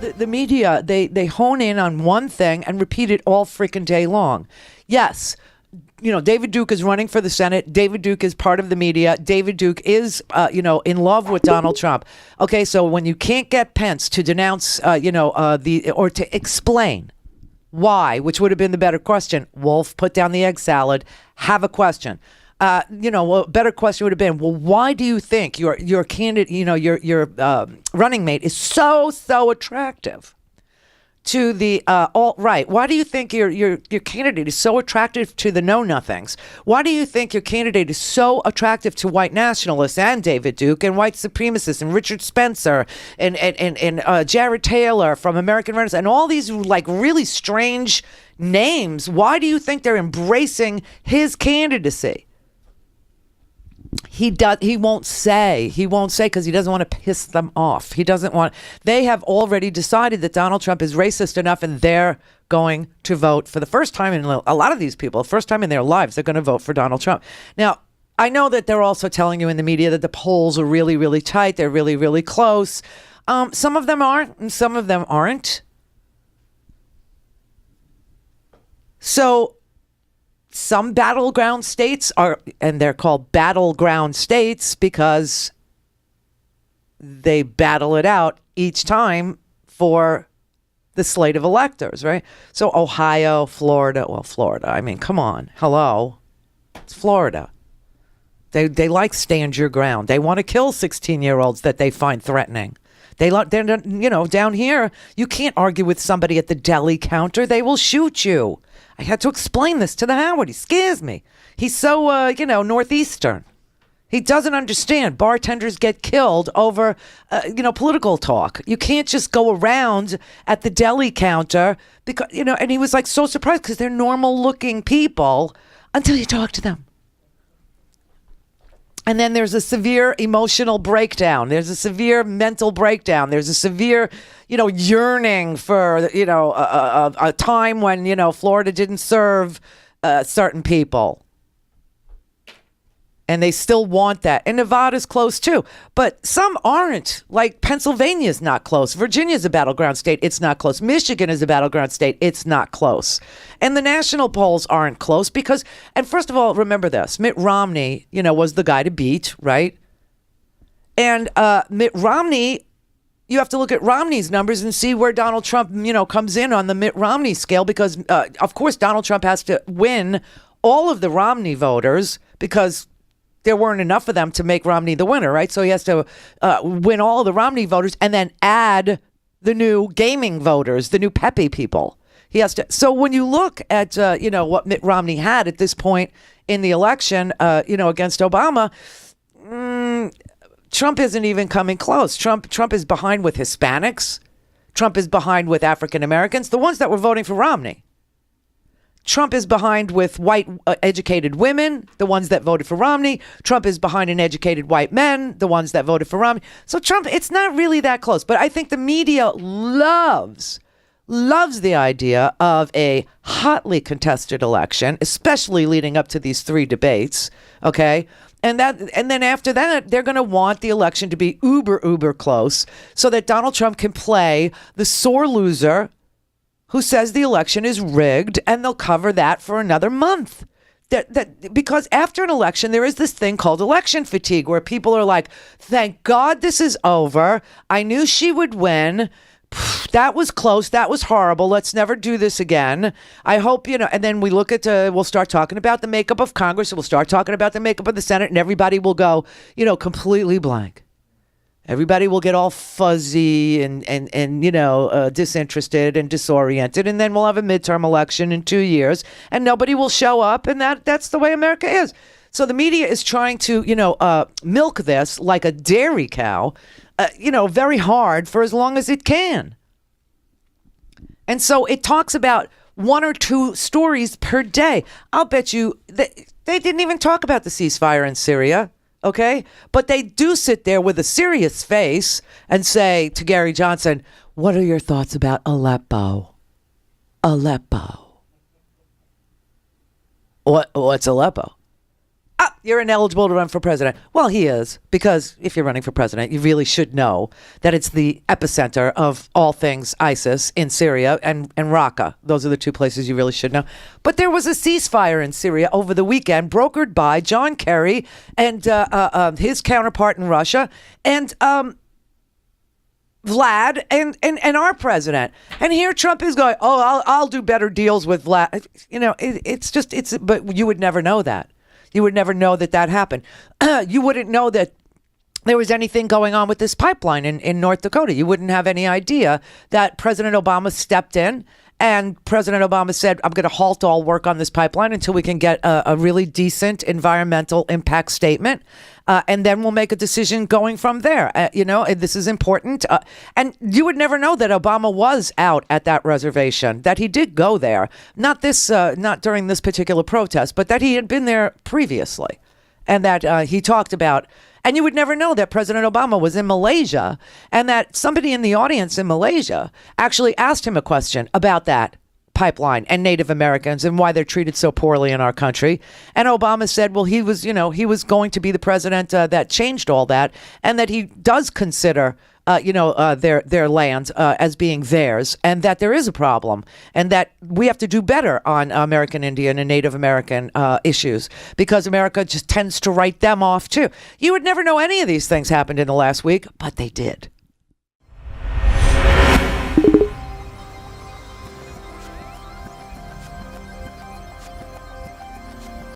the media, they hone in on one thing and repeat it all freaking day long. Yes, David Duke is running for the Senate. David Duke is part of the media. David Duke is, in love with Donald Trump. Okay, so when you can't get Pence to denounce, or to explain why, which would have been the better question. Wolf, put down the egg salad. Have a question. A better question would have been, well, why do you think your candidate, your running mate is so attractive to the alt-right? Why do you think your candidate is so attractive to the know-nothings? Why do you think your candidate is so attractive to white nationalists and David Duke and white supremacists and Richard Spencer and Jared Taylor from American Renaissance and all these like really strange names? Why do you think they're embracing his candidacy? He won't say because he doesn't want to piss them off. They have already decided that Donald Trump is racist enough and they're going to vote for the first time in a lot of these people, first time in their lives, they're going to vote for Donald Trump. Now, I know that they're also telling you in the media that the polls are really, really tight. They're really, really close. Some of them are and some of them aren't. So some battleground states are, and they're called battleground states because they battle it out each time for the slate of electors, right? So Ohio, Florida, I mean, come on, hello, it's Florida. They like stand your ground. They want to kill 16-year-olds that they find threatening. They're down here, you can't argue with somebody at the deli counter. They will shoot you. I had to explain this to the Howard. He scares me. He's so, Northeastern. He doesn't understand. Bartenders get killed over, political talk. You can't just go around at the deli counter because, and he was like so surprised because they're normal looking people until you talk to them. And then there's a severe emotional breakdown. There's a severe mental breakdown. There's a severe, yearning for, a time when, Florida didn't serve certain people. And they still want that. And Nevada's close too. But some aren't. Like Pennsylvania's not close. Virginia's a battleground state. It's not close. Michigan is a battleground state. It's not close. And the national polls aren't close because, and first of all, remember this. Mitt Romney, was the guy to beat, right? And Mitt Romney, you have to look at Romney's numbers and see where Donald Trump, comes in on the Mitt Romney scale because, of course, Donald Trump has to win all of the Romney voters because there weren't enough of them to make Romney the winner, right? So he has to win all of the Romney voters and then add the new gaming voters, the new Pepe people. He has to. So when you look at, what Mitt Romney had at this point in the election, against Obama, Trump isn't even coming close. Trump is behind with Hispanics. Trump is behind with African Americans, the ones that were voting for Romney. Trump is behind with white educated women, the ones that voted for Romney. Trump is behind in educated white men, the ones that voted for Romney. So Trump, it's not really that close. But I think the media loves the idea of a hotly contested election, especially leading up to these three debates. Okay. And then after that, they're going to want the election to be uber close so that Donald Trump can play the sore loser who says the election is rigged, and they'll cover that for another month. Because after an election, there is this thing called election fatigue where people are like, thank God this is over. I knew she would win. That was close. That was horrible. Let's never do this again. I hope, and then we look at, we'll start talking about the makeup of Congress, and we'll start talking about the makeup of the Senate, and everybody will go, completely blank. Everybody will get all fuzzy and disinterested and disoriented. And then we'll have a midterm election in 2 years and nobody will show up. And that's the way America is. So the media is trying to, milk this like a dairy cow, very hard for as long as it can. And so it talks about one or two stories per day. I'll bet you they didn't even talk about the ceasefire in Syria. Okay, but they do sit there with a serious face and say to Gary Johnson, what are your thoughts about Aleppo? Aleppo. What's Aleppo? You're ineligible to run for president. Well, he is, because if you're running for president, you really should know that it's the epicenter of all things ISIS in Syria and Raqqa. Those are the two places you really should know. But there was a ceasefire in Syria over the weekend, brokered by John Kerry and his counterpart in Russia, and Vlad and our president. And here Trump is going, I'll do better deals with Vlad. But you would never know that. You would never know that happened. You wouldn't know that there was anything going on with this pipeline in North Dakota. You wouldn't have any idea that President Obama stepped in and President Obama said, I'm going to halt all work on this pipeline until we can get a really decent environmental impact statement. And then we'll make a decision going from there. This is important. And you would never know that Obama was out at that reservation, that he did go there. Not during this particular protest, but that he had been there previously. And that he talked about. And you would never know that President Obama was in Malaysia and that somebody in the audience in Malaysia actually asked him a question about that pipeline and Native Americans and why they're treated so poorly in our country. And Obama said, well, he was going to be the president that changed all that, and that he does consider their land as being theirs, and that there is a problem, and that we have to do better on American Indian and Native American issues, because America just tends to write them off too. You would never know any of these things happened in the last week, but they did.